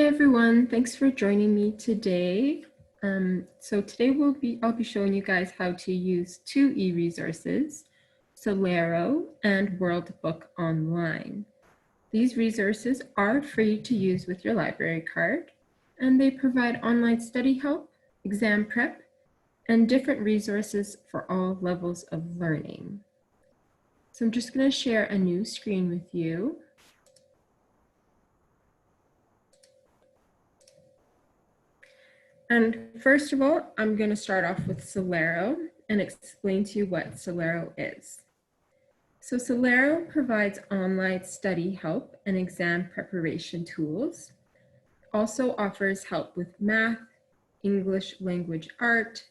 Hi everyone, thanks for joining me today. Today I'll be showing you guys how to use two e-resources, Solaro and World Book Online. These resources are free to use with your library card, and they provide online study help, exam prep, and different resources for all levels of learning. So I'm just going to share a new screen with you. And first of all, I'm going to start off with Solaro and explain to you what Solaro is. So Solaro provides online study help and exam preparation tools. Also offers help with math, English language art,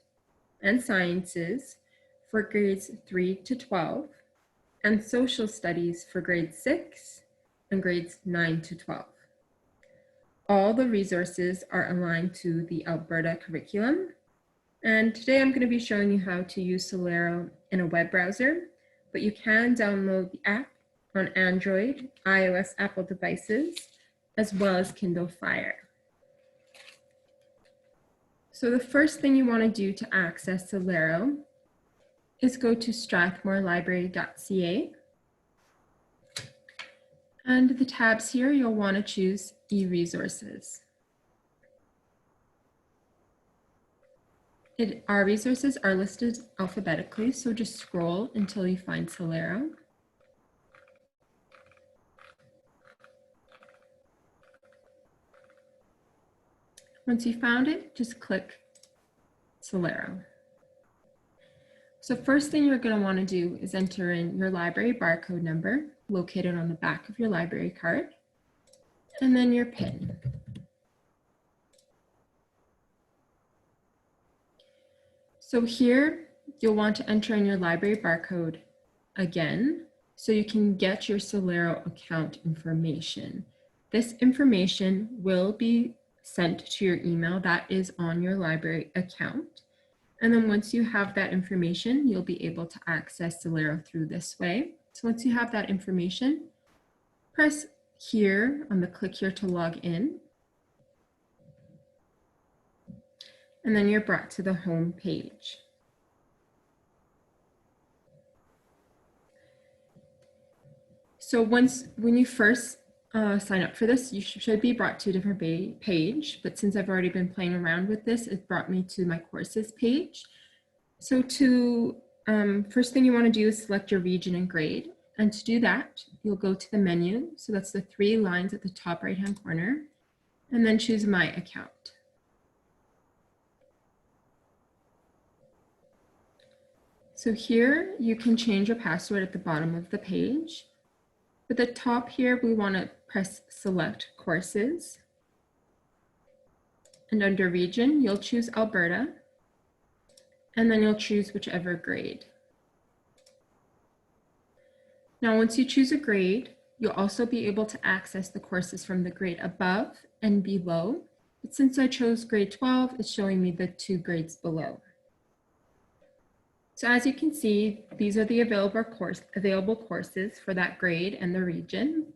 and sciences for grades 3 to 12, and social studies for grades 6 and grades 9 to 12. All the resources are aligned to the Alberta curriculum. And today I'm going to be showing you how to use Solaro in a web browser, but you can download the app on Android, iOS, Apple devices, as well as Kindle Fire. So the first thing you want to do to access Solaro is go to strathmorelibrary.ca. And the tabs here, you'll want to choose e-resources. Our resources are listed alphabetically, so just scroll until you find Solaro. Once you found it, just click Solaro. So first thing you're going to want to do is enter in your library barcode number located on the back of your library card, and then your PIN. So here, you'll want to enter in your library barcode again, so you can get your Solaro account information. This information will be sent to your email that is on your library account. And then once you have that information, you'll be able to access Solaro through this way. So once you have that information, press here on the click here to log in. And then you're brought to the home page. So when you first sign up for this, you should be brought to a different page, but since I've already been playing around with this, it brought me to my courses page. So first thing you want to do is select your region and grade. And to do that, you'll go to the menu. So that's the three lines at the top right-hand corner, and then choose My Account. So here you can change your password at the bottom of the page. At the top here, we want to press Select Courses. And under Region, you'll choose Alberta, and then you'll choose whichever grade. Now, once you choose a grade, you'll also be able to access the courses from the grade above and below. But since I chose grade 12, it's showing me the 2 grades below. So as you can see, these are the available courses for that grade and the region.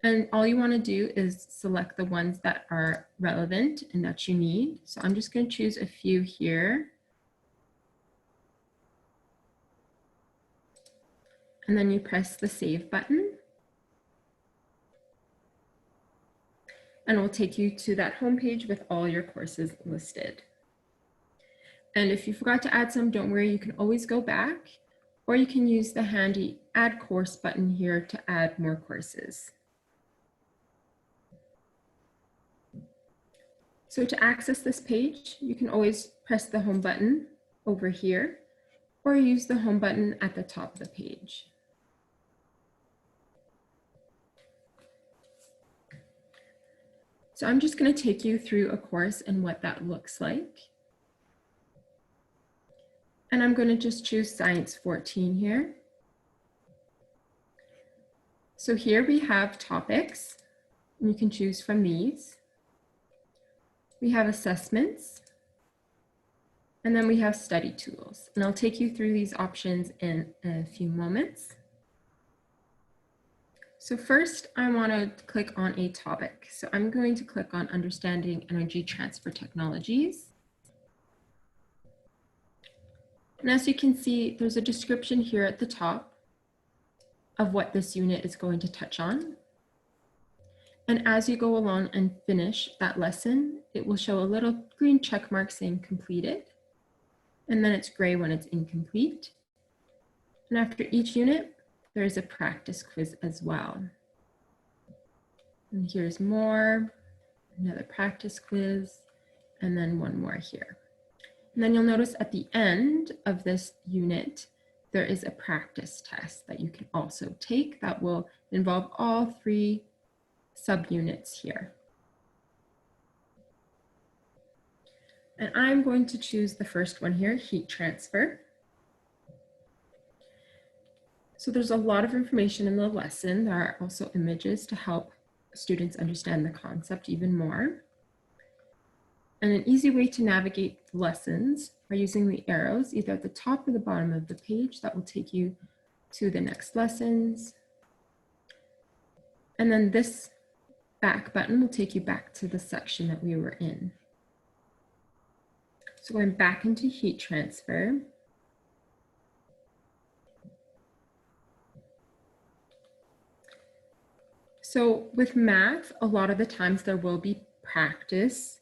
And all you want to do is select the ones that are relevant and that you need. So I'm just going to choose a few here. And then you press the Save button. And it will take you to that home page with all your courses listed. And if you forgot to add some, don't worry, you can always go back, or you can use the handy Add Course button here to add more courses. So to access this page, you can always press the Home button over here, or use the Home button at the top of the page. So I'm just going to take you through a course and what that looks like. And I'm going to just choose Science 14 here. So here we have topics, and you can choose from these. We have assessments, and then we have study tools. And I'll take you through these options in a few moments. So first, I want to click on a topic. So I'm going to click on Understanding Energy Transfer Technologies. And as you can see, there's a description here at the top of what this unit is going to touch on. And as you go along and finish that lesson, it will show a little green check mark saying completed. And then it's gray when it's incomplete. And after each unit, there is a practice quiz as well. And here's more, another practice quiz, and then one more here. And then you'll notice at the end of this unit, there is a practice test that you can also take that will involve all 3 subunits here. And I'm going to choose the first one here, heat transfer. So there's a lot of information in the lesson. There are also images to help students understand the concept even more. And an easy way to navigate the lessons are using the arrows either at the top or the bottom of the page that will take you to the next lessons. And then this back button will take you back to the section that we were in. So going back into heat transfer. So with math, a lot of the times there will be practice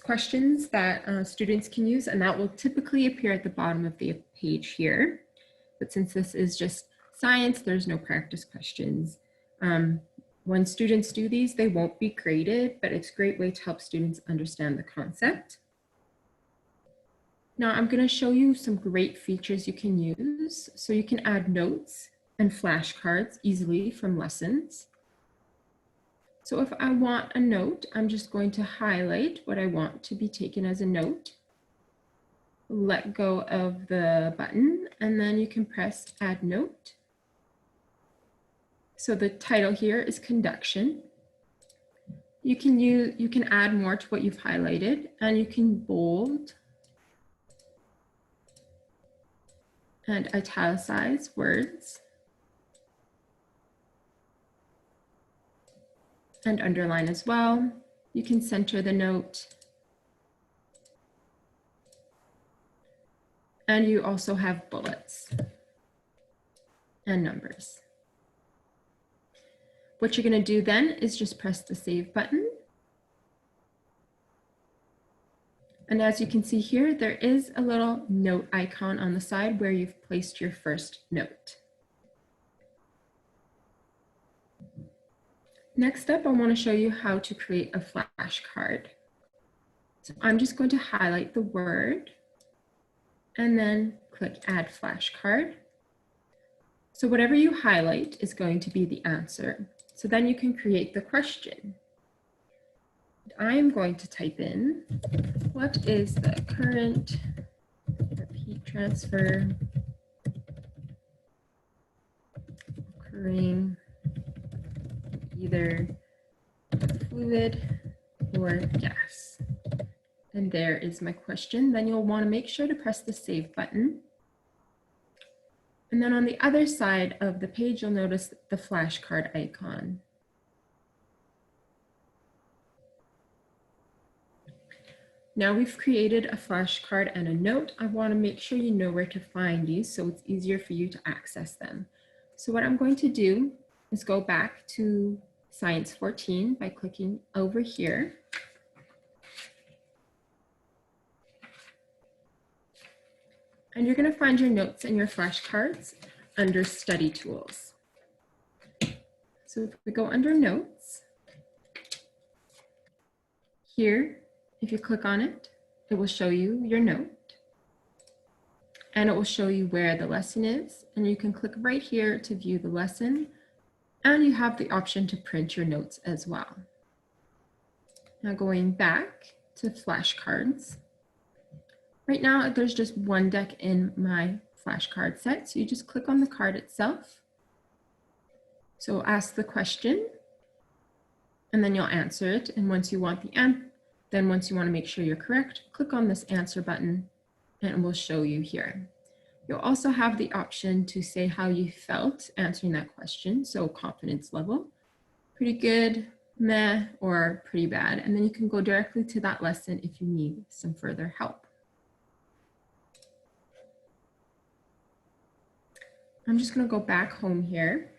questions that students can use, and that will typically appear at the bottom of the page here. But since this is just science, there's no practice questions. When students do these, they won't be graded, but it's a great way to help students understand the concept. Now I'm going to show you some great features you can use. So you can add notes and flashcards easily from lessons. So if I want a note, I'm just going to highlight what I want to be taken as a note, let go of the button, and then you can press Add Note. So the title here is Conduction. You can add more to what you've highlighted, and you can bold and italicize words and underline as well. You can center the note. And you also have bullets and numbers. What you're going to do then is just press the Save button. And as you can see here, there is a little note icon on the side where you've placed your first note. Next up, I want to show you how to create a flashcard. So I'm just going to highlight the word and then click Add Flashcard. So whatever you highlight is going to be the answer. So then you can create the question. I'm going to type in, what is the current of heat transfer occurring either fluid or gas? And there is my question. Then you'll want to make sure to press the Save button. And then on the other side of the page, you'll notice the flashcard icon. Now we've created a flashcard and a note. I want to make sure you know where to find these so it's easier for you to access them. So what I'm going to do is go back to Science 14 by clicking over here. And you're going to find your notes and your flashcards under Study Tools. So if we go under Notes, here, if you click on it, it will show you your note. And it will show you where the lesson is. And you can click right here to view the lesson. And you have the option to print your notes as well. Now going back to flashcards. Right now, there's just one deck in my flashcard set. So you just click on the card itself. So ask the question, and then you'll answer it. And once you want once you want to make sure you're correct, click on this answer button, and it will show you here. You'll also have the option to say how you felt answering that question. So confidence level, pretty good, meh, or pretty bad. And then you can go directly to that lesson if you need some further help. I'm just going to go back home here.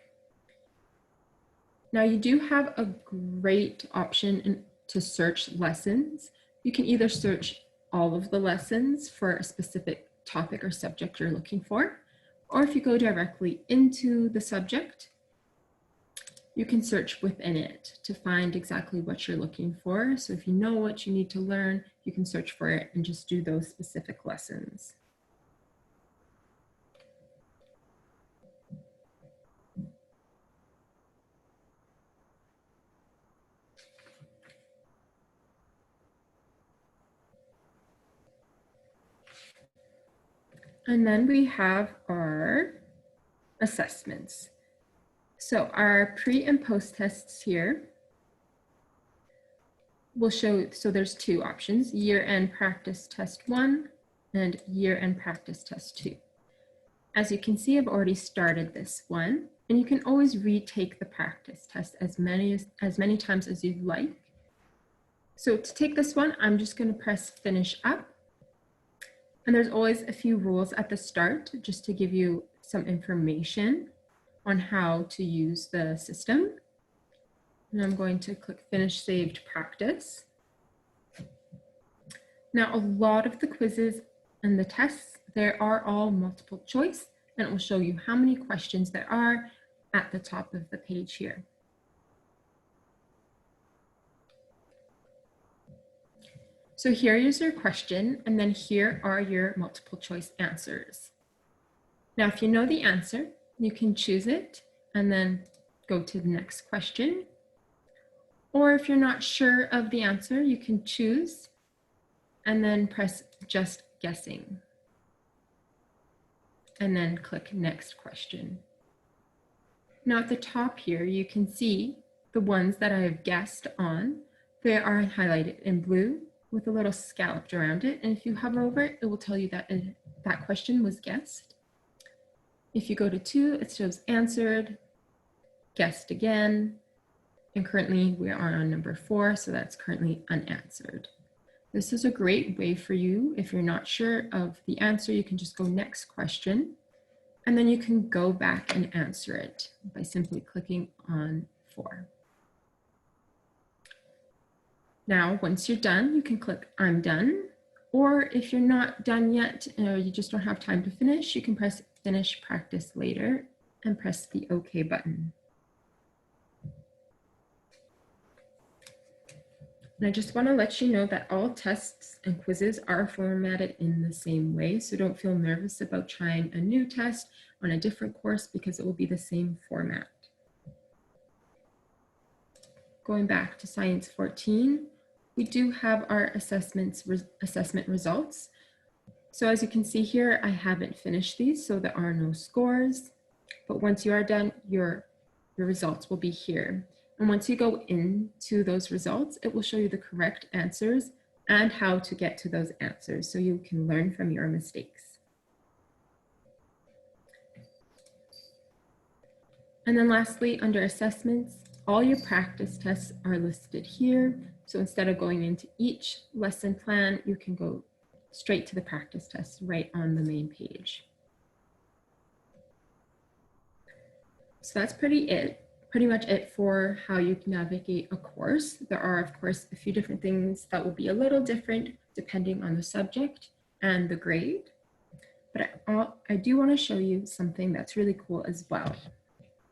Now you do have a great option to search lessons. You can either search all of the lessons for a specific topic or subject you're looking for, or if you go directly into the subject, you can search within it to find exactly what you're looking for. So if you know what you need to learn, you can search for it and just do those specific lessons. And then we have our assessments. So our pre and post tests here will show, so there's two options, year-end practice test 1 and year-end practice test 2. As you can see, I've already started this one, and you can always retake the practice test as many times as you'd like. So to take this one, I'm just going to press finish up. And there's always a few rules at the start just to give you some information on how to use the system. And I'm going to click finish saved practice. Now, a lot of the quizzes and the tests, they are all multiple choice, and it will show you how many questions there are at the top of the page here. So here is your question, and then here are your multiple choice answers. Now, if you know the answer, you can choose it and then go to the next question. Or if you're not sure of the answer, you can choose and then press just guessing. And then click next question. Now at the top here, you can see the ones that I have guessed on. They are highlighted in blue with a little scalloped around it. And if you hover over it, it will tell you that that question was guessed. If you go to 2, it shows answered, guessed again, and currently we are on number 4, so that's currently unanswered. This is a great way for you. If you're not sure of the answer, you can just go next question, and then you can go back and answer it by simply clicking on 4. Now, once you're done, you can click I'm done, or if you're not done yet, or you just don't have time to finish, you can press finish practice later and press the OK button. And I just want to let you know that all tests and quizzes are formatted in the same way, so don't feel nervous about trying a new test on a different course because it will be the same format. Going back to Science 14, we do have our assessment results. So as you can see here, I haven't finished these, so there are no scores. But once you are done, your results will be here. And once you go into those results, it will show you the correct answers and how to get to those answers so you can learn from your mistakes. And then lastly, under assessments, all your practice tests are listed here. So instead of going into each lesson plan, you can go straight to the practice tests right on the main page. So that's pretty much it for how you can navigate a course. There are, of course, a few different things that will be a little different depending on the subject and the grade. But I do want to show you something that's really cool as well.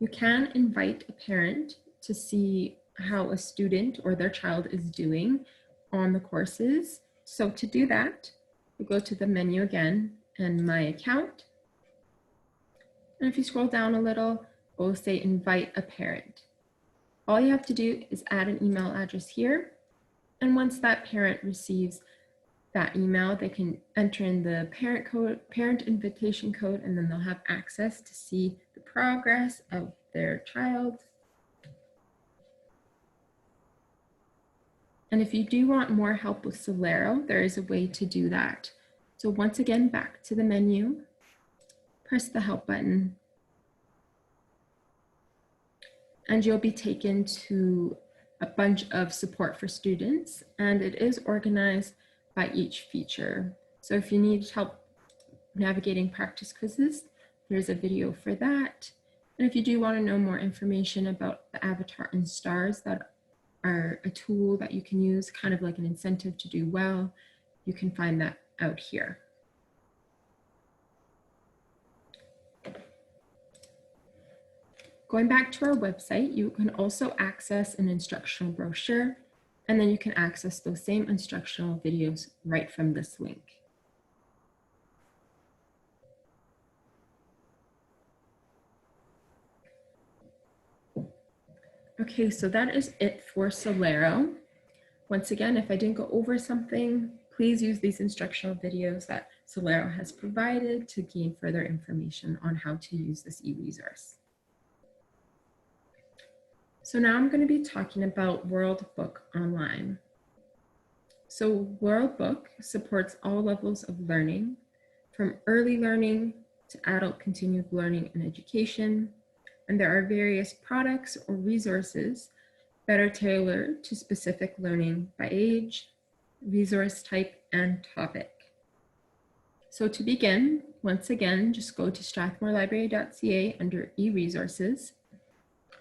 You can invite a parent to see how a student or their child is doing on the courses. So to do that, you go to the menu again and My Account. And if you scroll down a little, it will say Invite a Parent. All you have to do is add an email address here. And once that parent receives that email, they can enter in the parent invitation code, and then they'll have access to see the progress of their child. And if you do want more help with Solaro, there is a way to do that. So once again, back to the menu, press the help button, and you'll be taken to a bunch of support for students, and it is organized by each feature. So if you need help navigating practice quizzes, there's a video for that. And if you do want to know more information about the avatar and stars that are a tool that you can use, kind of like an incentive to do well, you can find that out here. Going back to our website, you can also access an instructional brochure, and then you can access those same instructional videos right from this link. Okay, so that is it for Solaro. Once again, if I didn't go over something, please use these instructional videos that Solaro has provided to gain further information on how to use this e-resource. So now I'm going to be talking about World Book Online. So World Book supports all levels of learning, from early learning to adult continued learning and education. And there are various products or resources that are tailored to specific learning by age, resource type, and topic. So to begin, once again, just go to strathmorelibrary.ca under e-resources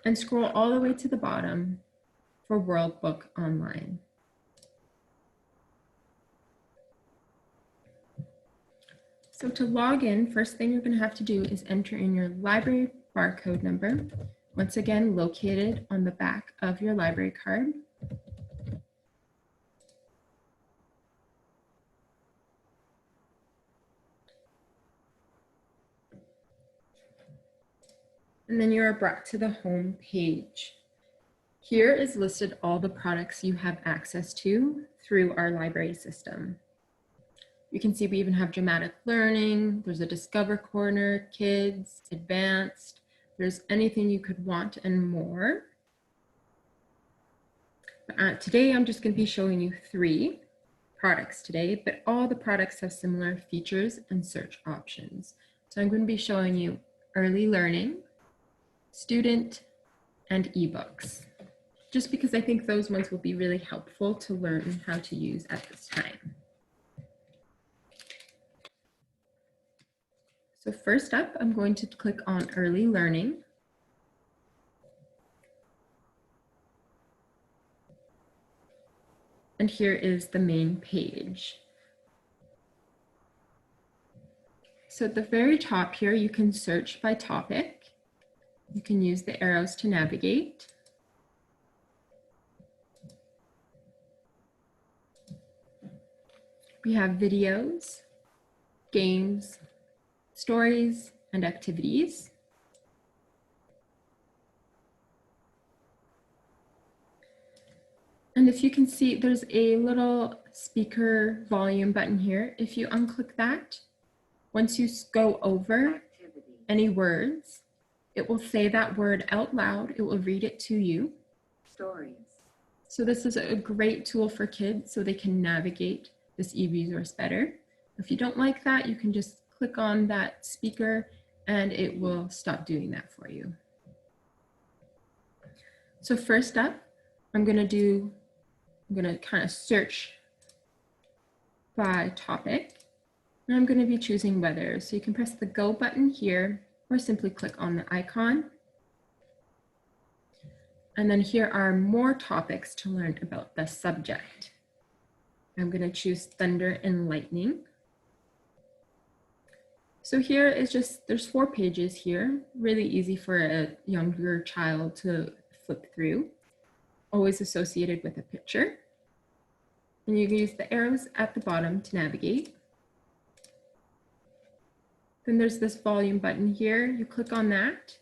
and scroll all the way to the bottom for World Book Online. So to log in, first thing you're going to have to do is enter in your library barcode number, once again located on the back of your library card. And then you are brought to the home page. Here is listed all the products you have access to through our library system. You can see we even have dramatic learning, there's a Discover Corner, Kids, Advanced, there's anything you could want and more. Today I'm just going to be showing you 3 products today, but all the products have similar features and search options. So I'm going to be showing you early learning, student, and ebooks, just because I think those ones will be really helpful to learn how to use at this time. So first up, I'm going to click on early learning. And here is the main page. So at the very top here, you can search by topic. You can use the arrows to navigate. We have videos, games, stories, and activities. And if you can see, there's a little speaker volume button here. If you unclick that, once you go over any words, it will say that word out loud. It will read it to you. Stories. So this is a great tool for kids so they can navigate this e-resource better. If you don't like that, you can just click on that speaker and it will stop doing that for you. So first up, I'm going to kind of search by topic. And I'm going to be choosing weather. So you can press the go button here or simply click on the icon. And then here are more topics to learn about the subject. I'm going to choose thunder and lightning. So here is just, there's 4 pages here, really easy for a younger child to flip through, always associated with a picture. And you can use the arrows at the bottom to navigate. Then there's this volume button here. You click on that.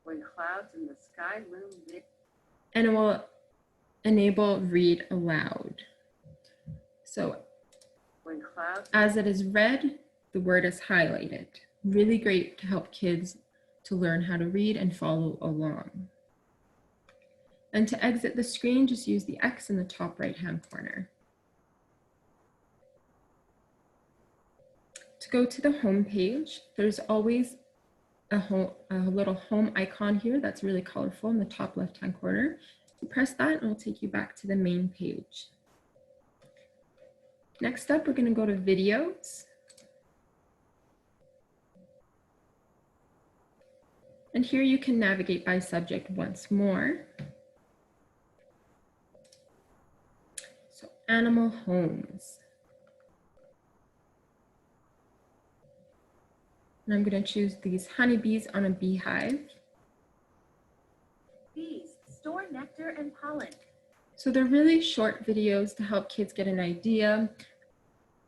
When clouds in the sky loom big. And it will enable read aloud. So when clouds, as it is read, the word is highlighted. Really great to help kids to learn how to read and follow along. And to exit the screen, just use the X in the top right-hand corner. To go to the home page, there's always a little home icon here that's really colorful in the top left-hand corner. You press that and it'll take you back to the main page. Next up, we're going to go to videos. And here you can navigate by subject once more. So animal homes. And I'm going to choose these honeybees on a beehive. Bees store nectar and pollen. So they're really short videos to help kids get an idea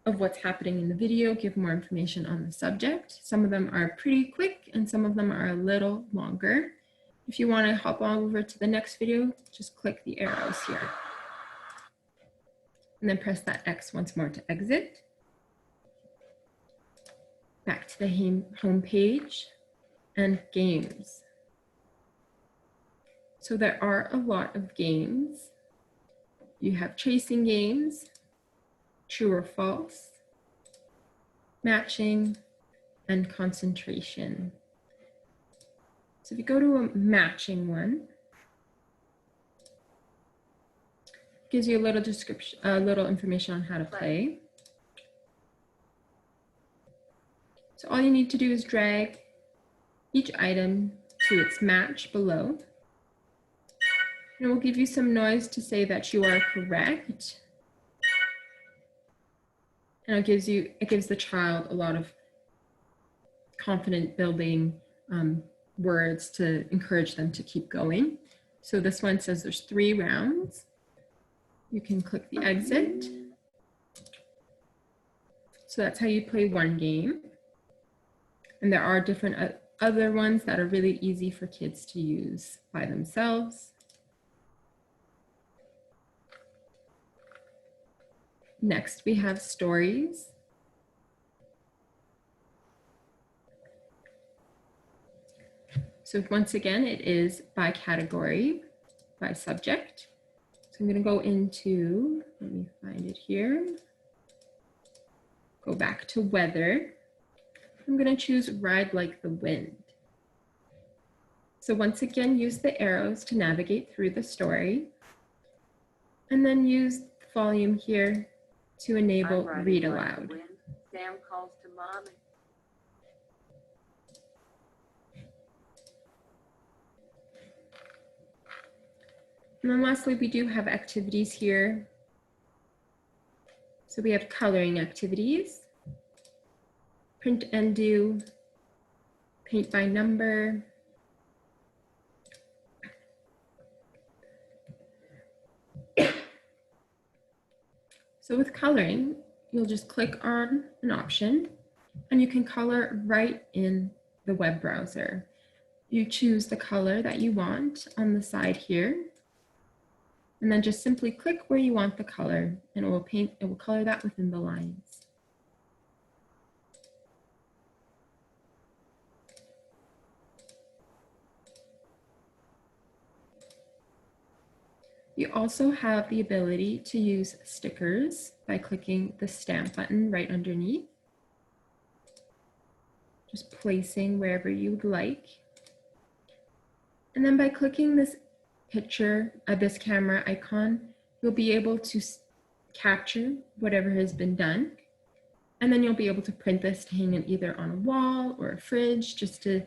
of what's happening in the video, give more information on the subject. Some of them are pretty quick and some of them are a little longer. If you want to hop on over to the next video, just click the arrows here. And then press that X once more to exit. Back to the home page and games. So there are a lot of games. You have tracing games, true or false, matching, and concentration. So if you go to a matching one, it gives you a little description, a little information on how to play. So all you need to do is drag each item to its match below. And it will give you some noise to say that you are correct. And it gives the child a lot of confident building words to encourage them to keep going. So this one says there's 3 rounds. You can click the exit. So that's how you play one game. And there are different other ones that are really easy for kids to use by themselves. Next, we have stories. So once again, it is by category, by subject. So I'm going to go into, let me find it here. Go back to weather. I'm going to choose Ride Like the Wind. So once again, use the arrows to navigate through the story. And then use the volume here to enable Read Aloud. Sam calls to mom. And then lastly, we do have activities here. So we have coloring activities, print and do, paint by number, so with coloring, you'll just click on an option and you can color right in the web browser. You choose the color that you want on the side here, and then just simply click where you want the color and it will color that within the lines. You also have the ability to use stickers by clicking the stamp button right underneath. Just placing wherever you would like. And then by clicking this picture, this camera icon, you'll be able to capture whatever has been done. And then you'll be able to print this to hang it either on a wall or a fridge, just to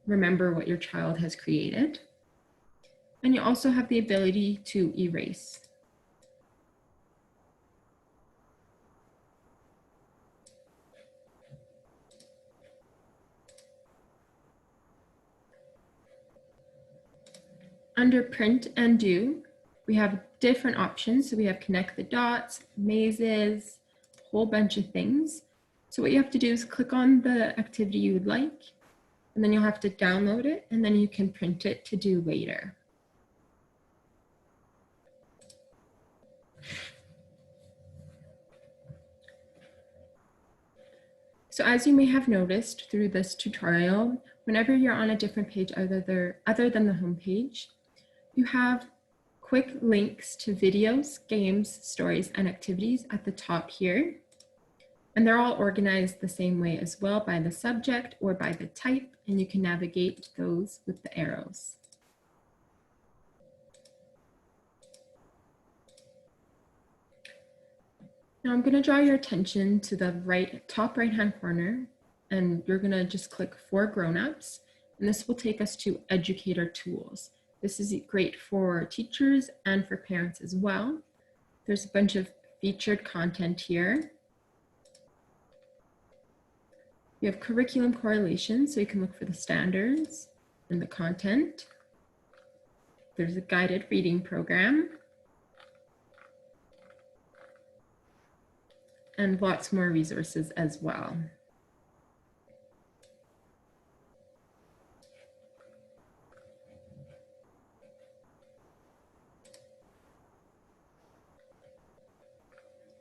remember what your child has created. And you also have the ability to erase. Under print and do, we have different options. So we have connect the dots, mazes, a whole bunch of things. So what you have to do is click on the activity you would like, and then you'll have to download it, and then you can print it to do later. So as you may have noticed through this tutorial, whenever you're on a different page other than the home page, you have quick links to videos, games, stories, and activities at the top here. And they're all organized the same way as well, by the subject or by the type, and you can navigate those with the arrows. Now I'm going to draw your attention to the top right-hand corner, and you're going to just click for grown-ups, and this will take us to Educator Tools. This is great for teachers and for parents as well. There's a bunch of featured content here. You have curriculum correlation, so you can look for the standards and the content. There's a guided reading program. And lots more resources as well.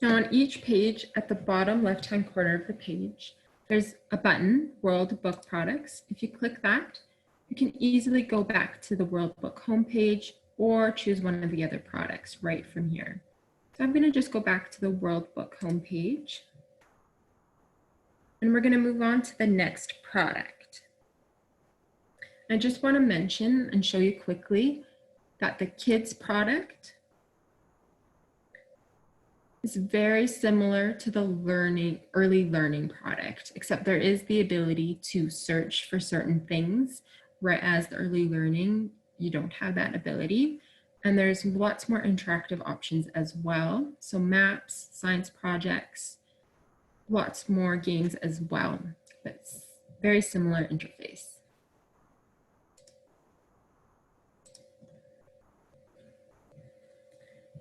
Now on each page, at the bottom left-hand corner of the page, there's a button, World Book Products. If you click that, you can easily go back to the World Book homepage or choose one of the other products right from here. So I'm going to just go back to the World Book homepage. And we're going to move on to the next product. I just want to mention and show you quickly that the kids product is very similar to the early learning product, except there is the ability to search for certain things, whereas the early learning, you don't have that ability. And there's lots more interactive options as well. So maps, science projects, lots more games as well, but it's very similar interface.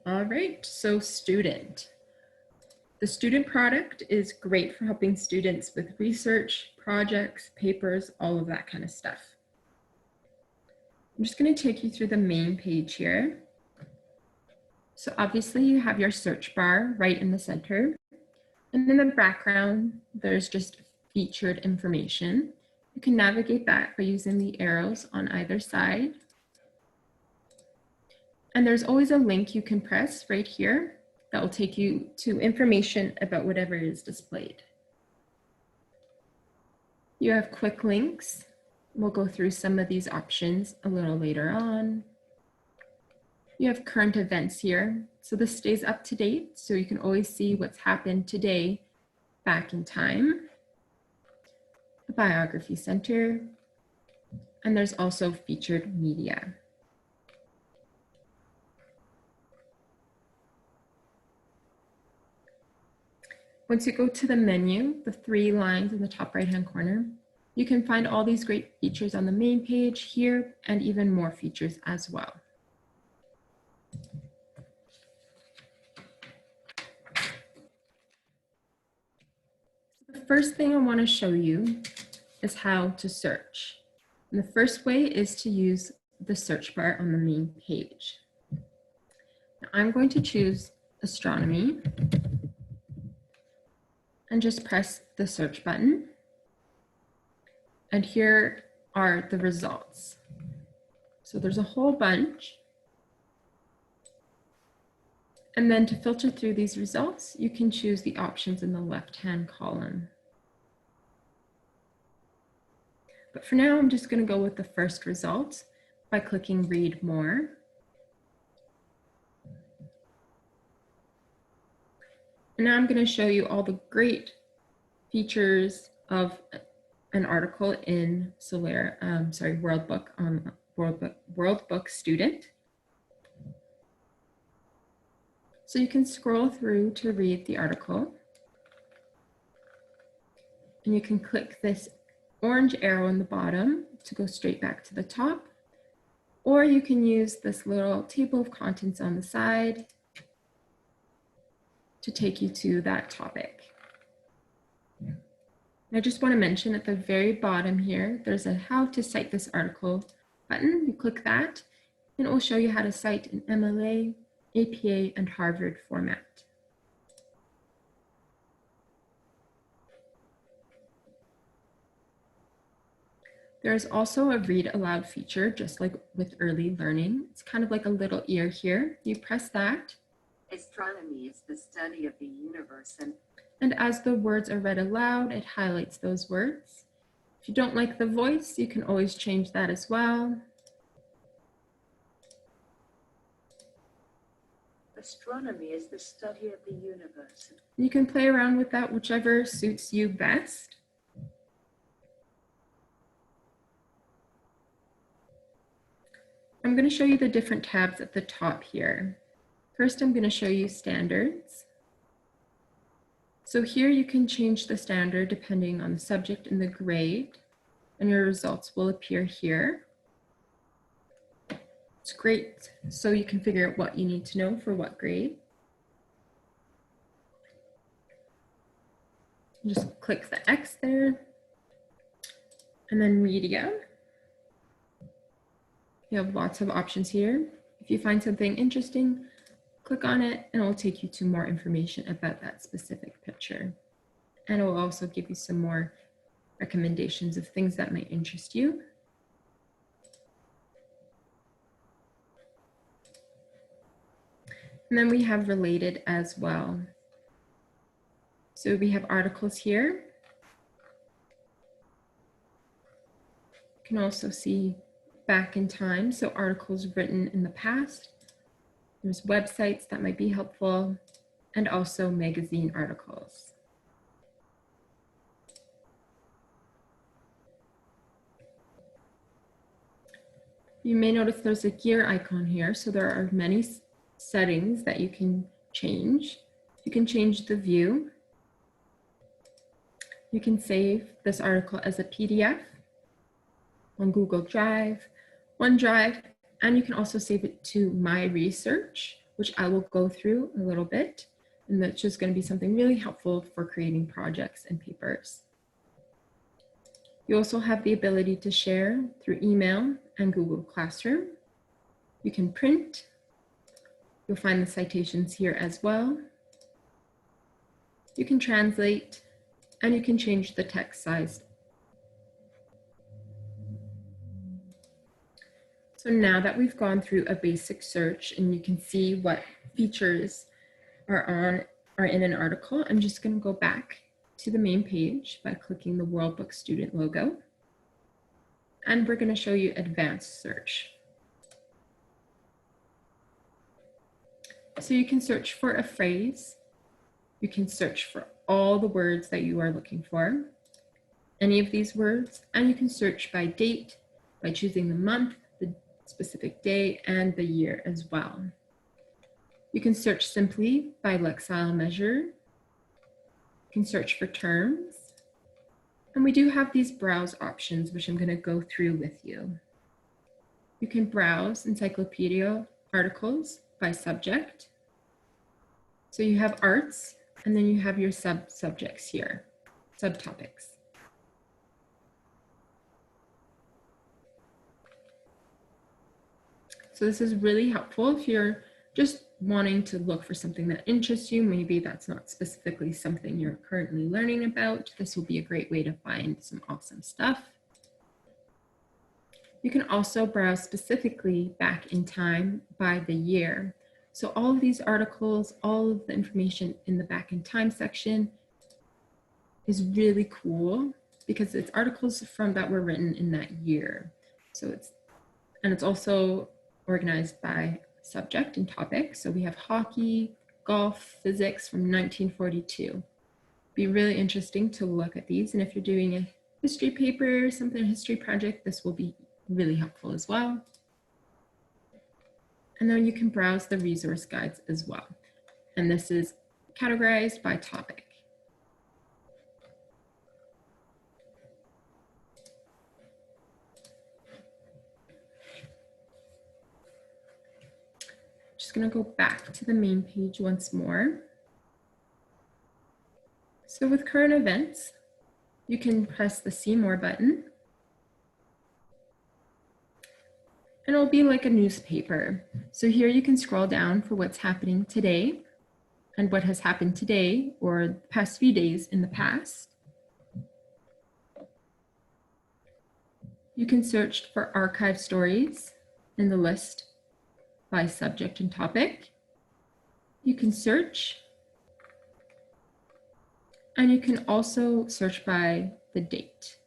All right, so student. The student product is great for helping students with research, projects, papers, all of that kind of stuff. I'm just going to take you through the main page here. So obviously you have your search bar right in the center. And in the background, there's just featured information. You can navigate that by using the arrows on either side. And there's always a link you can press right here that will take you to information about whatever is displayed. You have quick links. We'll go through some of these options a little later on. You have current events here. So this stays up to date, so you can always see what's happened today back in time. The Biography Center. And there's also featured media. Once you go to the menu, the 3 lines in the top right-hand corner, you can find all these great features on the main page here and even more features as well. The first thing I want to show you is how to search. And the first way is to use the search bar on the main page. Now I'm going to choose astronomy and just press the search button. And here are the results. So there's a whole bunch. And then to filter through these results, you can choose the options in the left-hand column. But for now, I'm just going to go with the first result by clicking Read More. And now I'm going to show you all the great features of an article in World Book Student. So you can scroll through to read the article. And you can click this orange arrow in the bottom to go straight back to the top. Or you can use this little table of contents on the side to take you to that topic. And I just want to mention at the very bottom here, there's a How to Cite This Article button. You click that, and it will show you how to cite in MLA, APA, and Harvard format. There's also a read aloud feature, just like with early learning. It's kind of like a little ear here. You press that. Astronomy is the study of the universe and And as the words are read aloud, it highlights those words. If you don't like the voice, you can always change that as well. Astronomy is the study of the universe. You can play around with that, whichever suits you best. I'm going to show you the different tabs at the top here. First, I'm going to show you standards. So here you can change the standard depending on the subject and the grade, and your results will appear here. It's great, so you can figure out what you need to know for what grade. Just click the X there, and then media. You have lots of options here. If you find something interesting, click on it and it will take you to more information about that specific picture. And it will also give you some more recommendations of things that might interest you. And then we have related as well. So we have articles here. You can also see back in time, so articles written in the past. There's websites that might be helpful, and also magazine articles. You may notice there's a gear icon here, so there are many settings that you can change. You can change the view. You can save this article as a PDF on Google Drive, OneDrive, and you can also save it to My Research, which I will go through a little bit, and that's just going to be something really helpful for creating projects and papers. You also have the ability to share through email and Google Classroom. You can print. You'll find the citations here as well. You can translate, and you can change the text size. So now that we've gone through a basic search and you can see what features are in an article, I'm just going to go back to the main page by clicking the World Book Student logo. And we're going to show you advanced search. So you can search for a phrase. You can search for all the words that you are looking for, any of these words, and you can search by date, by choosing the month, the specific day, and the year as well. You can search simply by lexile measure. You can search for terms. And we do have these browse options, which I'm going to go through with you. You can browse encyclopedia articles by subject. So you have arts, and then you have your subjects here, subtopics. So this is really helpful if you're just wanting to look for something that interests you. Maybe that's not specifically something you're currently learning about. This will be a great way to find some awesome stuff. You can also browse specifically back in time by the year. So all of these articles, all of the information in the back in time section is really cool because it's articles that were written in that year. So it's also organized by subject and topic. So we have hockey, golf, physics from 1942. Be really interesting to look at these. And if you're doing a history paper, a history project, this will be really helpful as well. And then you can browse the resource guides as well. And this is categorized by topic. Just going to go back to the main page once more. So with current events, you can press the See More button. And it'll be like a newspaper. So here you can scroll down for what's happening today and what has happened today or the past few days in the past. You can search for archive stories in the list by subject and topic. You can search. And you can also search by the date.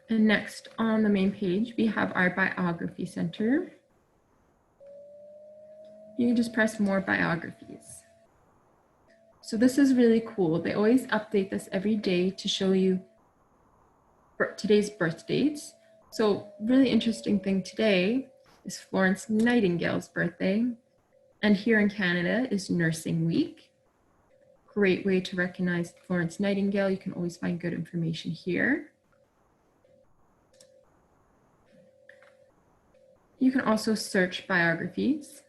And next on the main page, we have our Biography Center. You can just press more biographies. So this is really cool. They always update this every day to show you today's birth dates. So really interesting thing today is Florence Nightingale's birthday. And here in Canada is Nursing Week. Great way to recognize Florence Nightingale. You can always find good information here. You can also search biographies,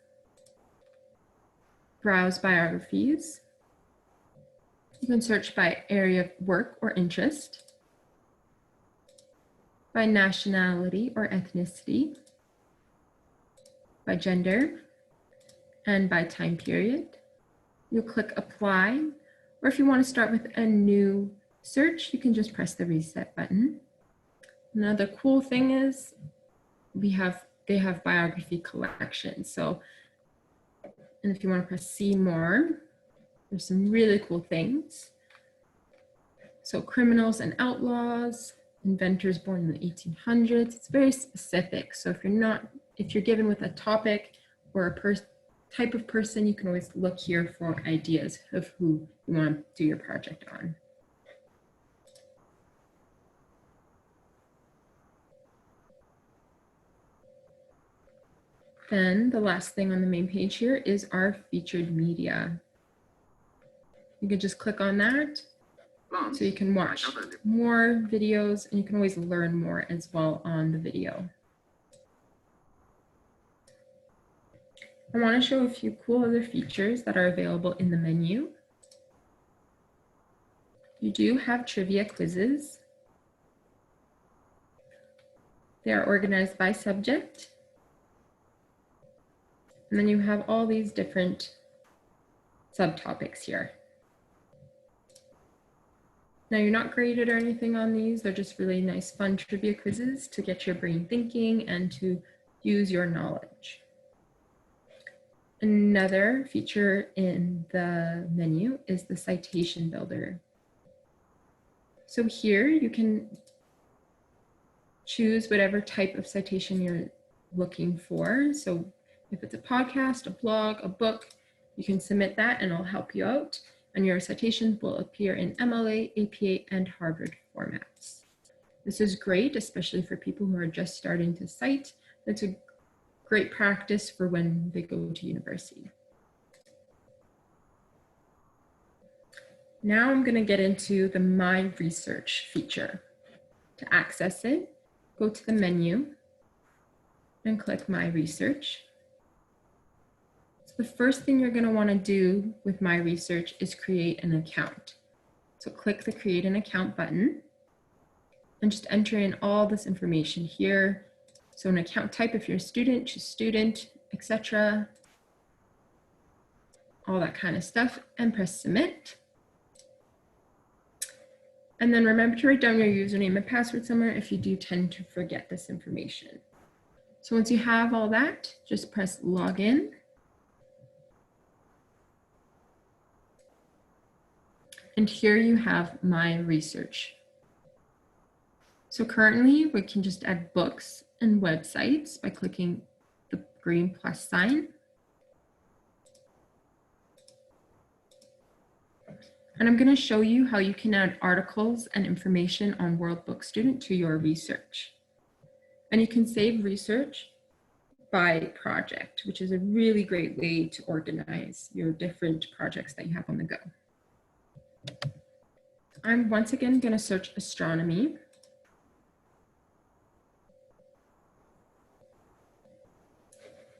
browse biographies. You can search by area of work or interest, by nationality or ethnicity, by gender, and by time period. You'll click apply, or if you want to start with a new search, you can just press the reset button. Another cool thing is they have biography collections. So, and if you want to press see more, there's some really cool things. So criminals and outlaws, inventors born in the 1800s, it's very specific. So if you're given with a topic or a type of person, you can always look here for ideas of who you want to do your project on. Then the last thing on the main page here is our featured media. You can just click on that so you can watch more videos, and you can always learn more as well on the video. I want to show a few cool other features that are available in the menu. You do have trivia quizzes. They are organized by subject. And then you have all these different subtopics here. Now you're not graded or anything on these. They're just really nice, fun trivia quizzes to get your brain thinking and to use your knowledge. Another feature in the menu is the Citation Builder. So here you can choose whatever type of citation you're looking for. So if it's a podcast, a blog, a book, you can submit that and it'll help you out. And your citations will appear in MLA, APA, and Harvard formats. This is great, especially for people who are just starting to cite. It's a great practice for when they go to university. Now I'm going to get into the My Research feature. To access it, go to the menu and click My Research. So the first thing you're going to want to do with My Research is create an account. So click the Create an Account button and just enter in all this information here. So an account type, if you're a student, choose student, etc. All that kind of stuff, and press submit. And then remember to write down your username and password somewhere if you do tend to forget this information. So once you have all that, just press login. And here you have My Research. So currently we can just add books and websites by clicking the green plus sign. And I'm going to show you how you can add articles and information on World Book Student to your research. And you can save research by project, which is a really great way to organize your different projects that you have on the go. I'm once again going to search astronomy.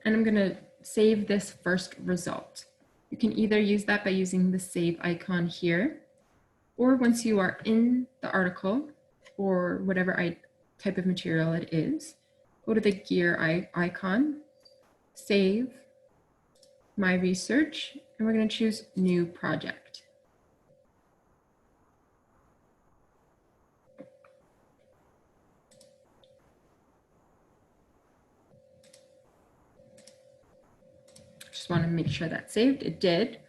And I'm going to save this first result. You can either use that by using the save icon here, or once you are in the article or whatever type of material it is, go to the gear icon, save, My Research, and we're going to choose New Project. Just want to make sure that's saved. It did.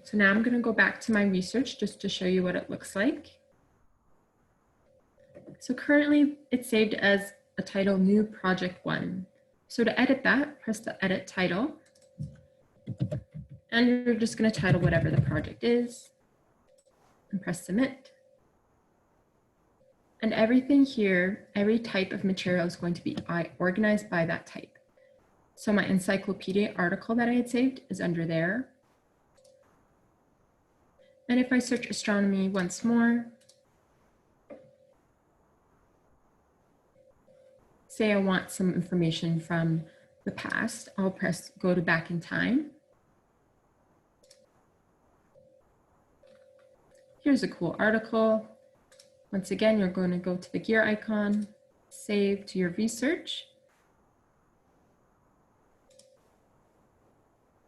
So now I'm going to go back to my research just to show you what it looks like. So currently it's saved as a title New Project 1. So to edit that, press the Edit Title. And you're just going to title whatever the project is and press Submit. And everything here, every type of material is going to be organized by that type. So my encyclopedia article that I had saved is under there. And if I search astronomy once more, say I want some information from the past, I'll press go to back in time. Here's a cool article. Once again, you're going to go to the gear icon, save to your research.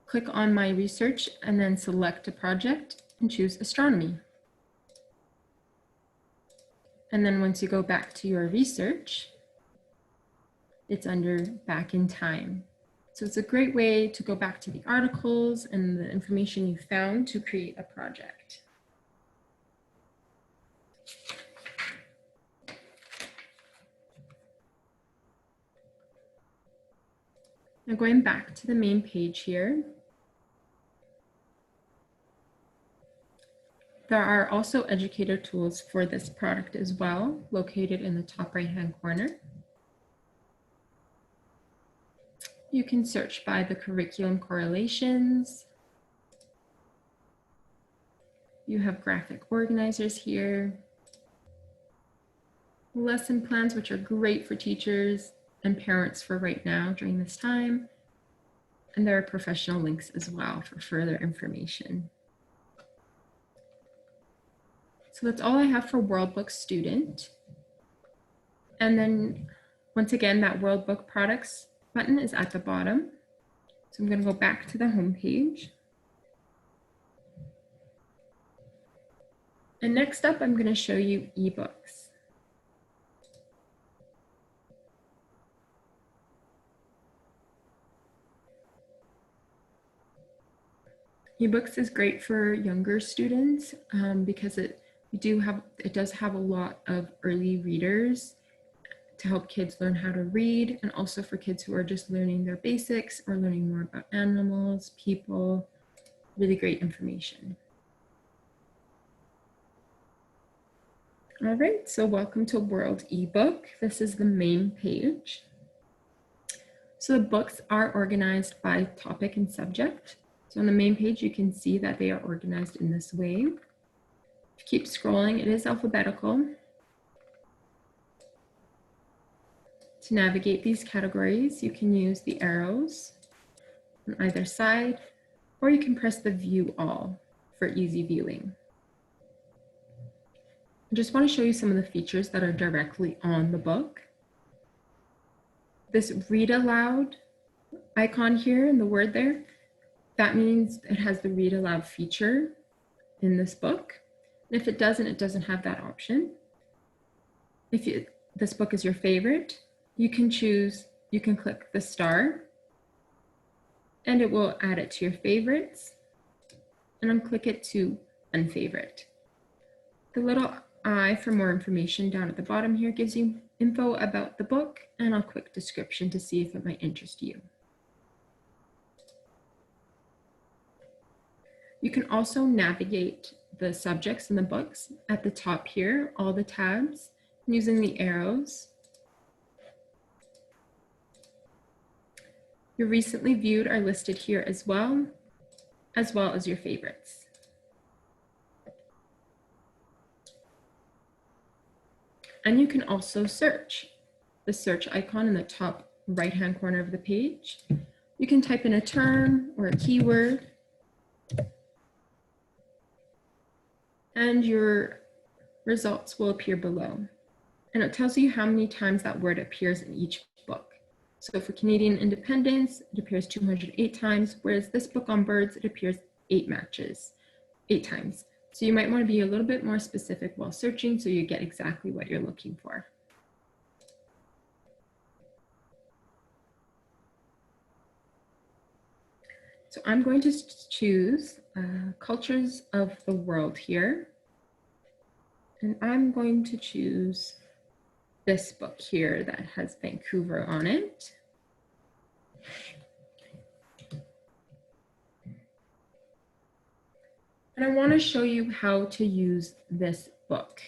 Click on my research and then select a project and choose astronomy. And then once you go back to your research, it's under back in time. So it's a great way to go back to the articles and the information you found to create a project. Now going back to the main page here, there are also educator tools for this product as well, located in the top right-hand corner. You can search by the curriculum correlations. You have graphic organizers here. Lesson plans, which are great for teachers and parents for right now during this time. And there are professional links as well for further information. So that's all I have for World Book Student. And then once again, that World Book Products button is at the bottom. So I'm going to go back to the home page. And next up, I'm going to show you ebooks. Ebooks is great for younger students because it does have a lot of early readers to help kids learn how to read, and also for kids who are just learning their basics or learning more about animals, people, really great information. All right, so welcome to World eBook. This is the main page. So the books are organized by topic and subject. So on the main page, you can see that they are organized in this way. If you keep scrolling, it is alphabetical. To navigate these categories, you can use the arrows on either side, or you can press the View All for easy viewing. I just want to show you some of the features that are directly on the book. This Read Aloud icon here and the word there, that means it has the Read Aloud feature in this book. And if it doesn't have that option. If this book is your favorite, you can click the star and it will add it to your favorites, and unclick it to unfavorite. The little I for more information down at the bottom here gives you info about the book and a quick description to see if it might interest you. You can also navigate the subjects in the books at the top here, all the tabs, using the arrows. Your recently viewed are listed here as well as your favorites. And you can also search. The search icon in the top right-hand corner of the page. You can type in a term or a keyword, and your results will appear below. And it tells you how many times that word appears in each book. So for Canadian independence, it appears 208 times, whereas this book on birds, it appears 8 times. So you might want to be a little bit more specific while searching so you get exactly what you're looking for. So I'm going to choose Cultures of the World here. And I'm going to choose this book here that has Vancouver on it. And I want to show you how to use this book.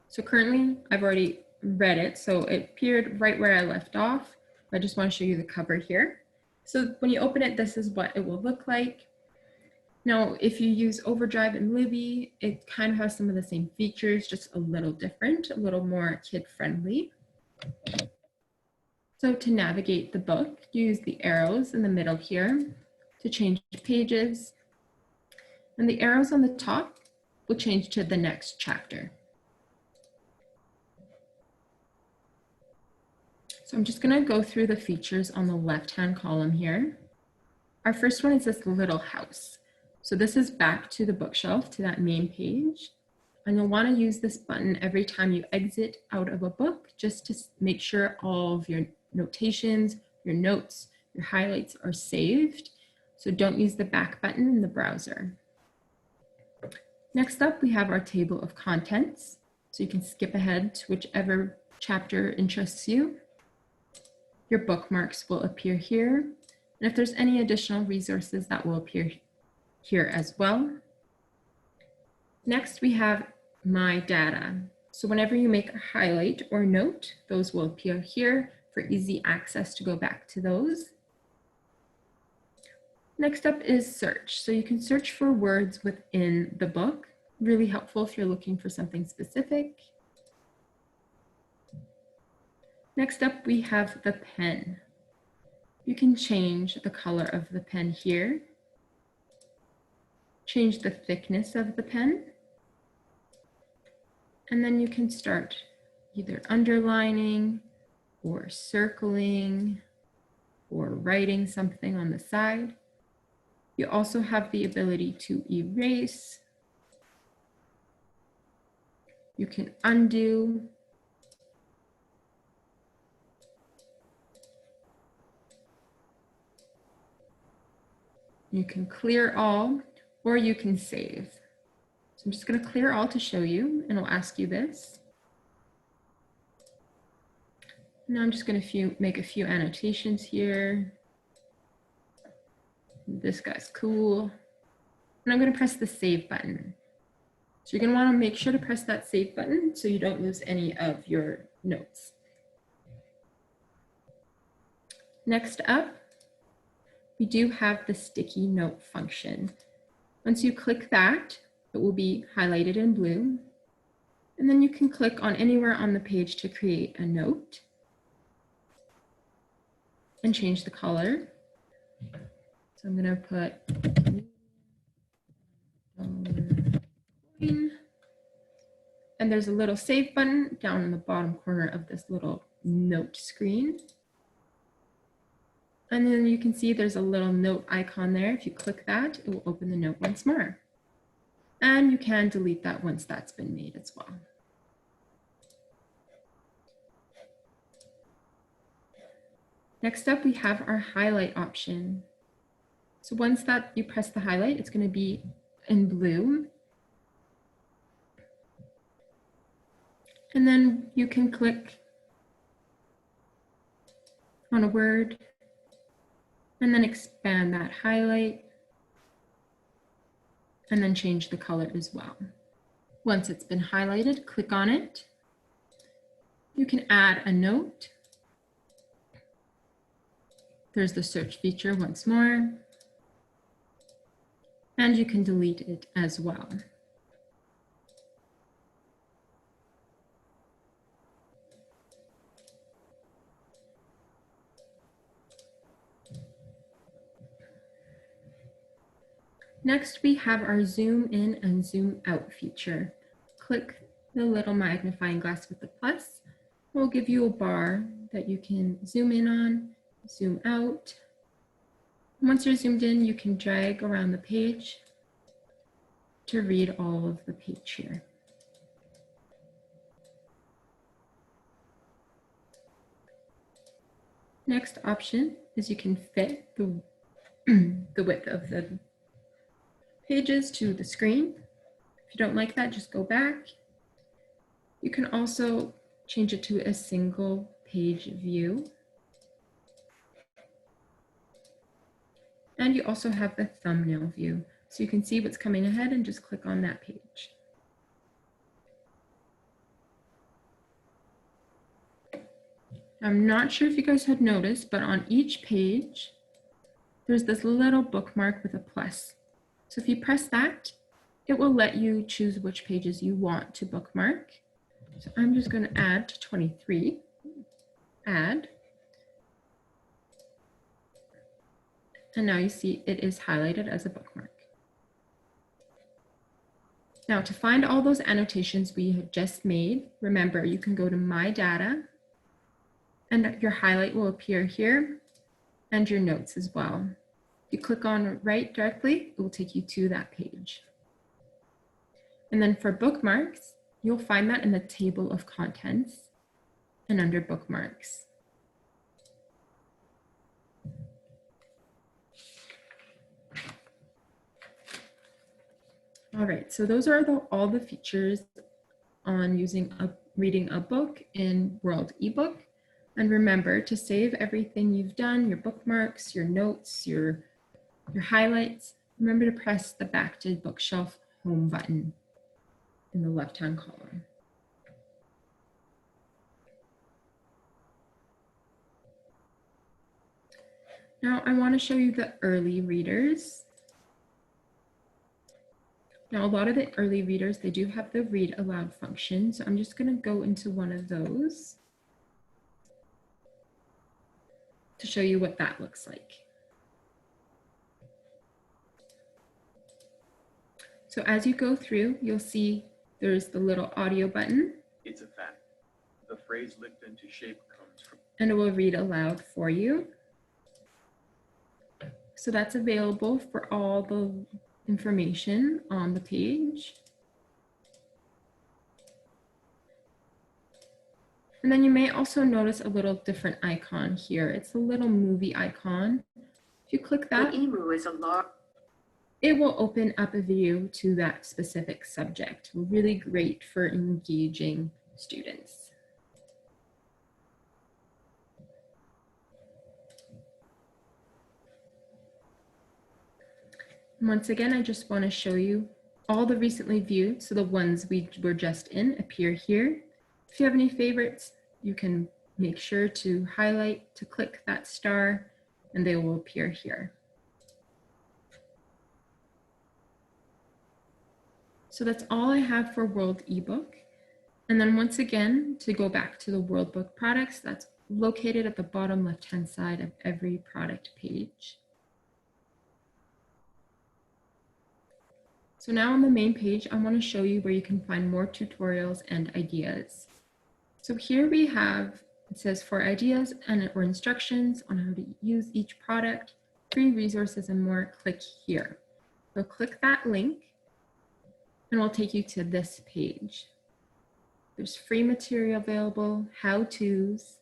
So currently I've already read it, so it appeared right where I left off. I just want to show you the cover here. So when you open it, this is what it will look like. Now, if you use Overdrive and Libby, it kind of has some of the same features, just a little different, a little more kid-friendly. So to navigate the book, use the arrows in the middle here to change pages. And the arrows on the top will change to the next chapter. So I'm just going to go through the features on the left-hand column here. Our first one is this little house. So this is back to the bookshelf, to that main page. And you'll want to use this button every time you exit out of a book, just to make sure all of your notations, your notes, your highlights are saved. So don't use the back button in the browser. Next up, we have our table of contents. So you can skip ahead to whichever chapter interests you. Your bookmarks will appear here. And if there's any additional resources, that will appear here as well. Next, we have My Data. So whenever you make a highlight or note, those will appear here for easy access to go back to those. Next up is search. So you can search for words within the book. Really helpful if you're looking for something specific. Next up, we have the pen. You can change the color of the pen here. Change the thickness of the pen. And then you can start either underlining or circling or writing something on the side. You also have the ability to erase. You can undo. You can clear all, or you can save. So I'm just going to clear all to show you, and I'll ask you this. Now I'm just going to make a few annotations here. This guy's cool. And I'm going to press the save button. So you're going to want to make sure to press that save button so you don't lose any of your notes. Next up, we do have the sticky note function. Once you click that, it will be highlighted in blue. And then you can click on anywhere on the page to create a note and change the color. So I'm going to put green. And there's a little save button down in the bottom corner of this little note screen. And then you can see there's a little note icon there. If you click that, it will open the note once more. And you can delete that once that's been made as well. Next up, we have our highlight option. So once that you press the highlight, it's going to be in blue. And then you can click on a word and then expand that highlight and then change the color as well. Once it's been highlighted, click on it. You can add a note. There's the search feature once more. And you can delete it as well. Next, we have our zoom in and zoom out feature. Click the little magnifying glass with the plus. It will give you a bar that you can zoom in on, zoom out. Once you're zoomed in, you can drag around the page to read all of the page here. Next option is you can fit the, the width of the pages to the screen. If you don't like that, just go back. You can also change it to a single page view. And you also have the thumbnail view. So you can see what's coming ahead and just click on that page. I'm not sure if you guys had noticed, but on each page, there's this little bookmark with a plus. So if you press that, it will let you choose which pages you want to bookmark. So I'm just going to add to 23, add. And now you see it is highlighted as a bookmark. Now to find all those annotations we had just made, remember you can go to My Data and your highlight will appear here and your notes as well. If you click on Write directly, it will take you to that page. And then for bookmarks, you'll find that in the table of contents and under bookmarks. All right, so those are all the features on reading a book in World eBook. And remember to save everything you've done, your bookmarks, your notes, your highlights. Remember to press the Back to Bookshelf Home button in the left-hand column. Now I want to show you the early readers. Now, a lot of the early readers, they do have the read aloud function. So I'm just going to go into one of those to show you what that looks like. So as you go through, you'll see there's the little audio button. It's a fact. The phrase licked into shape comes from. And it will read aloud for you. So that's available for all the information on the page. And then you may also notice a little different icon here. It's a little movie icon. If you click that, The emu is a large. It will open up a video to that specific subject. Really great for engaging students. Once again, I just want to show you all the recently viewed. So the ones we were just in appear here. If you have any favorites, you can make sure to highlight, to click that star, and they will appear here. So that's all I have for World eBook. And then once again, to go back to the World Book products, that's located at the bottom left-hand side of every product page. So now on the main page, I want to show you where you can find more tutorials and ideas. So here we have, it says for ideas or instructions on how to use each product, free resources and more, click here. So click that link and it'll take you to this page. There's free material available, how-tos.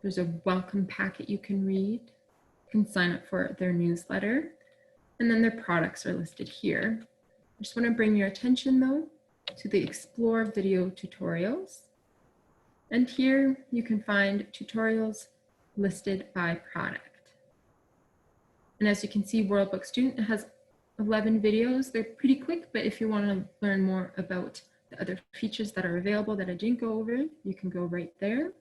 There's a welcome packet you can read. You can sign up for their newsletter. And then their products are listed here. I just want to bring your attention though to the Explore video tutorials. And here you can find tutorials listed by product. And as you can see, World Book Student has 11 videos. They're pretty quick, but if you want to learn more about the other features that are available that I didn't go over, you can go right there.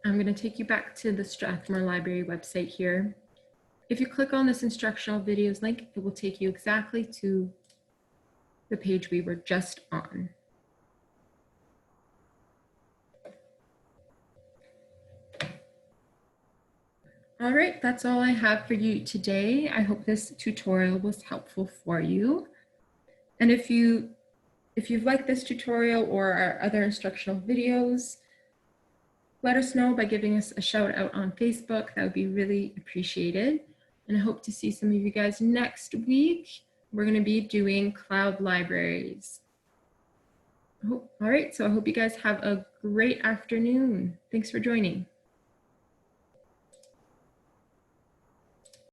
I'm going to take you back to the Strathmore Library website here. If you click on this instructional videos link, it will take you exactly to the page we were just on. All right, that's all I have for you today. I hope this tutorial was helpful for you. And if you've liked this tutorial or our other instructional videos, let us know by giving us a shout out on Facebook. That would be really appreciated. And I hope to see some of you guys next week. We're going to be doing cloud libraries. All right, so I hope you guys have a great afternoon. Thanks for joining.